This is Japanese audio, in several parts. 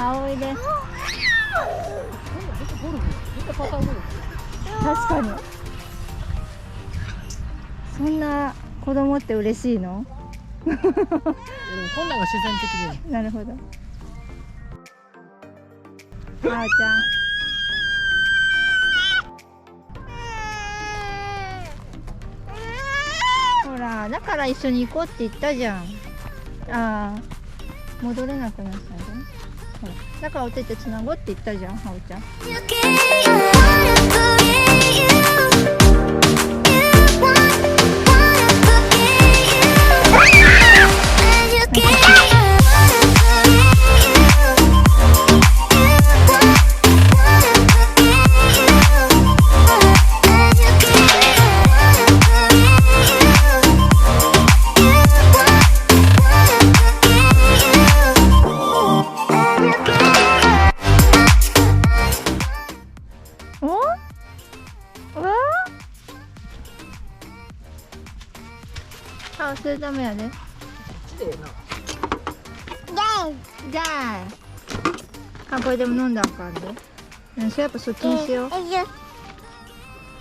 おいで。確かに。そんな子供って嬉しいの？でもこんなんが自然的で。なるほど。あーちゃん。ほら、だから一緒に行こうって言ったじゃん。ああ、戻れなくなったんだね。ほら、だからお手手つなごうって言ったじゃん、はおちゃん。あ、それダメやで。綺麗な。じゃあ、これでも飲んだらあかんで。うん、それやっぱそっちにしよう。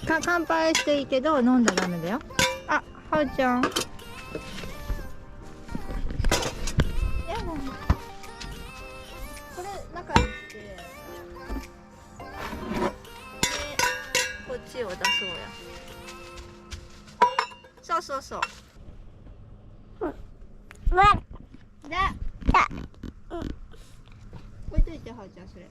乾杯していいけど、飲んだらダメだよ。あ、はおちゃん。やだ。これ、中にして、こっちを出そうや。そうそうそう。置いといて、はおちゃん、それ。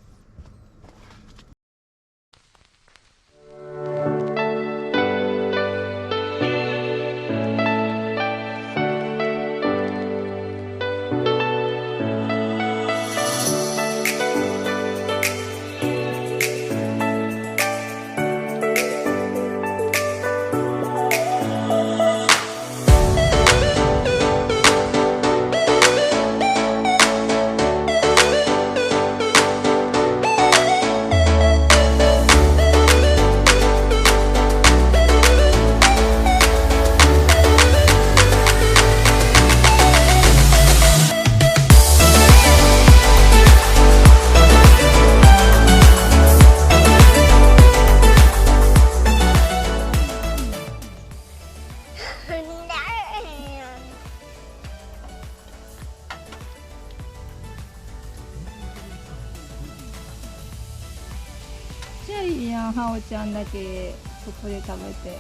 いいやん、はおちゃんだけそこで食べて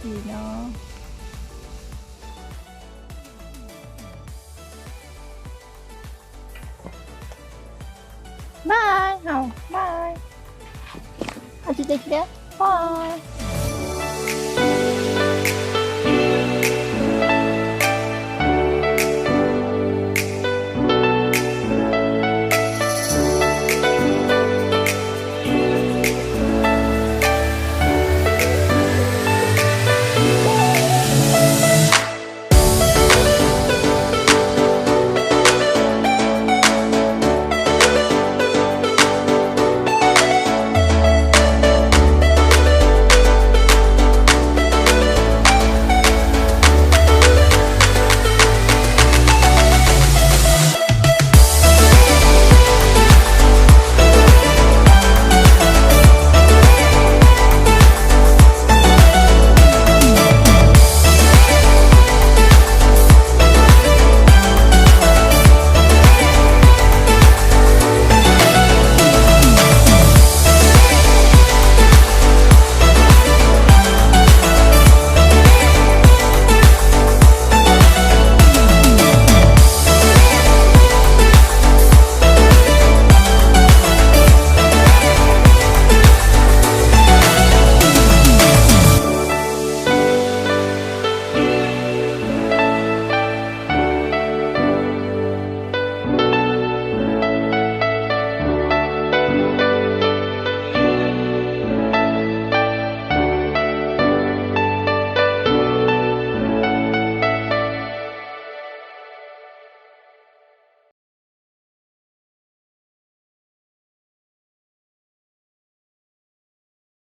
いいな。バイ、はお、バイ。落ちてきて、バイ。